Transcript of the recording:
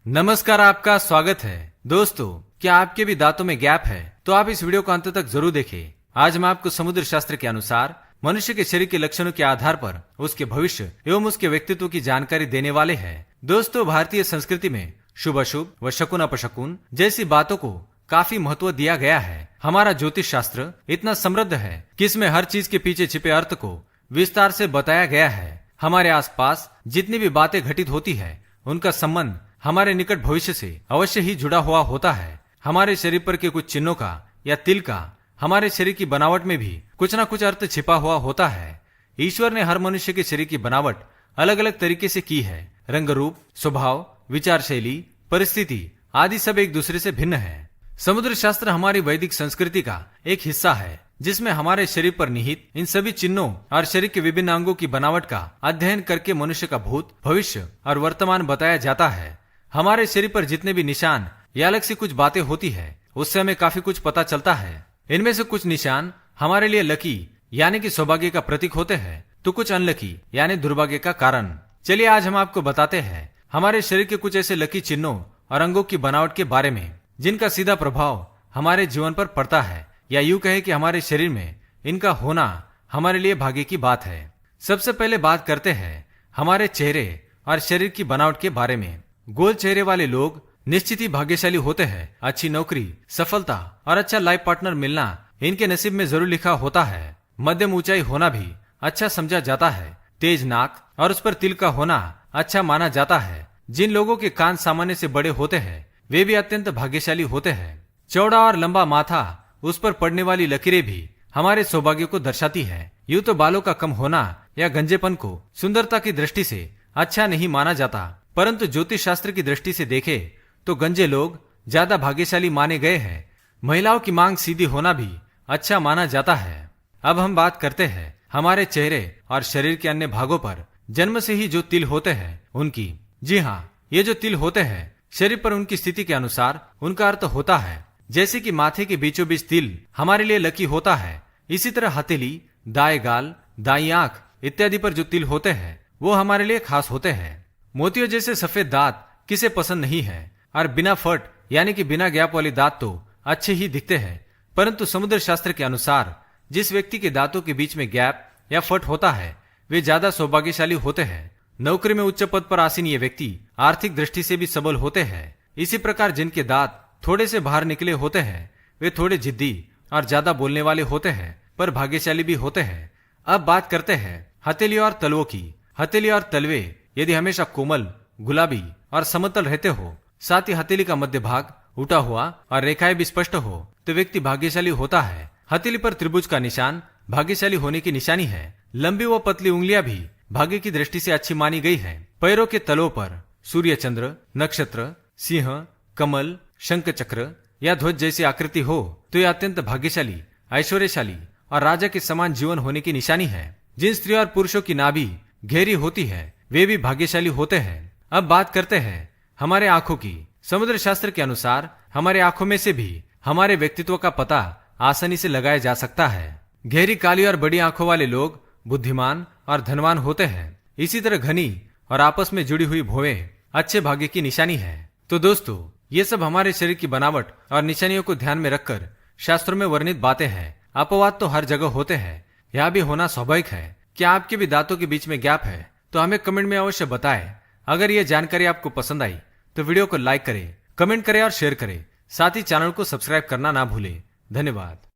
नमस्कार, आपका स्वागत है। दोस्तों, क्या आपके भी दांतों में गैप है? तो आप इस वीडियो को अंत तक जरूर देखें। आज हम आपको समुद्र शास्त्र के अनुसार मनुष्य के शरीर के लक्षणों के आधार पर उसके भविष्य एवं उसके व्यक्तित्व की जानकारी देने वाले हैं। दोस्तों, भारतीय संस्कृति में शुभ अशुभ व शकुन अपशकुन जैसी बातों को काफी महत्व दिया गया है। हमारा ज्योतिष शास्त्र इतना समृद्ध है कि इसमें हर चीज के पीछे छिपे अर्थ को विस्तार से बताया गया है। हमारे आसपास जितनी भी बातें घटित होती है उनका संबंध हमारे निकट भविष्य से अवश्य ही जुड़ा हुआ होता है। हमारे शरीर पर के कुछ चिन्हों का या तिल का हमारे शरीर की बनावट में भी कुछ न कुछ अर्थ छिपा हुआ होता है। ईश्वर ने हर मनुष्य के शरीर की बनावट अलग अलग तरीके से की है। रंग रूप, स्वभाव, विचार शैली, परिस्थिति आदि सब एक दूसरे से भिन्न है। समुद्र शास्त्र हमारी वैदिक संस्कृति का एक हिस्सा है, जिसमें हमारे शरीर पर निहित इन सभी चिन्हों और शरीर के विभिन्न अंगों की बनावट का अध्ययन करके मनुष्य का भूत, भविष्य और वर्तमान बताया जाता है। हमारे शरीर पर जितने भी निशान या अलग सी कुछ बातें होती है उससे हमें काफी कुछ पता चलता है। इनमें से कुछ निशान हमारे लिए लकी यानी कि सौभाग्य का प्रतीक होते हैं, तो कुछ अनलकी यानी दुर्भाग्य का कारण। चलिए आज हम आपको बताते हैं हमारे शरीर के कुछ ऐसे लकी चिन्हों और अंगों की बनावट के बारे में जिनका सीधा प्रभाव हमारे जीवन पर पड़ता है, या यूं कहे कि हमारे शरीर में इनका होना हमारे लिए भाग्य की बात है। सबसे पहले बात करते हैं हमारे चेहरे और शरीर की बनावट के बारे में। गोल चेहरे वाले लोग निश्चित ही भाग्यशाली होते हैं। अच्छी नौकरी, सफलता और अच्छा लाइफ पार्टनर मिलना इनके नसीब में जरूर लिखा होता है। मध्यम ऊंचाई होना भी अच्छा समझा जाता है। तेज नाक और उस पर तिल का होना अच्छा माना जाता है। जिन लोगों के कान सामान्य से बड़े होते हैं वे भी अत्यंत भाग्यशाली होते हैं। चौड़ा और लंबा माथा, उस पर पड़ने वाली लकीरें भी हमारे सौभाग्य को दर्शाती है। यूं तो बालों का कम होना या गंजेपन को सुंदरता की दृष्टि से अच्छा नहीं माना जाता, परंतु ज्योतिष शास्त्र की दृष्टि से देखे तो गंजे लोग ज्यादा भाग्यशाली माने गए हैं। महिलाओं की मांग सीधी होना भी अच्छा माना जाता है। अब हम बात करते हैं हमारे चेहरे और शरीर के अन्य भागों पर जन्म से ही जो तिल होते हैं उनकी। जी हाँ, ये जो तिल होते हैं शरीर पर उनकी स्थिति के अनुसार उनका अर्थ होता है। जैसे कि माथे के बीचों बीच तिल हमारे लिए लकी होता है, इसी तरह हथेली, दाएं गाल, दाईं आंख इत्यादि पर जो तिल होते हैं वो हमारे लिए खास होते हैं। मोतियों जैसे सफेद दांत किसे पसंद नहीं है, और बिना फट यानी कि बिना गैप वाले दांत तो अच्छे ही दिखते हैं, परंतु समुद्र शास्त्र के अनुसार जिस व्यक्ति के दांतों के बीच में गैप या फट होता है वे ज्यादा सौभाग्यशाली होते हैं। नौकरी में उच्च पद पर आसीन ये व्यक्ति आर्थिक दृष्टि से भी सबल होते हैं। इसी प्रकार जिनके दांत थोड़े से बाहर निकले होते हैं वे थोड़े जिद्दी और ज्यादा बोलने वाले होते हैं, पर भाग्यशाली भी होते हैं। अब बात करते हैं हथेली और तलवों की। हथेली और तलवे यदि हमेशा कोमल, गुलाबी और समतल रहते हो, साथ ही हथेली का मध्य भाग उठा हुआ और रेखाएं भी स्पष्ट हो, तो व्यक्ति भाग्यशाली होता है। हथेली पर त्रिभुज का निशान भाग्यशाली होने की निशानी है। लंबी व पतली उंगलियां भी भाग्य की दृष्टि से अच्छी मानी गई है। पैरों के तलों पर सूर्य, चंद्र, नक्षत्र, सिंह, कमल, शंख चक्र या ध्वज जैसी आकृति हो तो यह अत्यंत भाग्यशाली, ऐश्वर्यशाली और राजा के समान जीवन होने की निशानी है। जिन स्त्री और पुरुषों की नाभि घेरी होती है वे भी भाग्यशाली होते हैं। अब बात करते हैं हमारे आंखों की। समुद्र शास्त्र के अनुसार हमारे आंखों में से भी हमारे व्यक्तित्व का पता आसानी से लगाया जा सकता है। गहरी काली और बड़ी आंखों वाले लोग बुद्धिमान और धनवान होते हैं। इसी तरह घनी और आपस में जुड़ी हुई भौहें अच्छे भाग्य की निशानी है। तो दोस्तों, ये सब हमारे शरीर की बनावट और निशानियों को ध्यान में रखकर शास्त्रों में वर्णित बातें हैं। अपवाद तो हर जगह होते हैं, यह भी होना स्वाभाविक है। क्या आपके भी दांतों के बीच में गैप है तो हमें कमेंट में अवश्य बताएं। अगर ये जानकारी आपको पसंद आई तो वीडियो को लाइक करें, कमेंट करें और शेयर करें। साथ ही चैनल को सब्सक्राइब करना ना भूलें। धन्यवाद।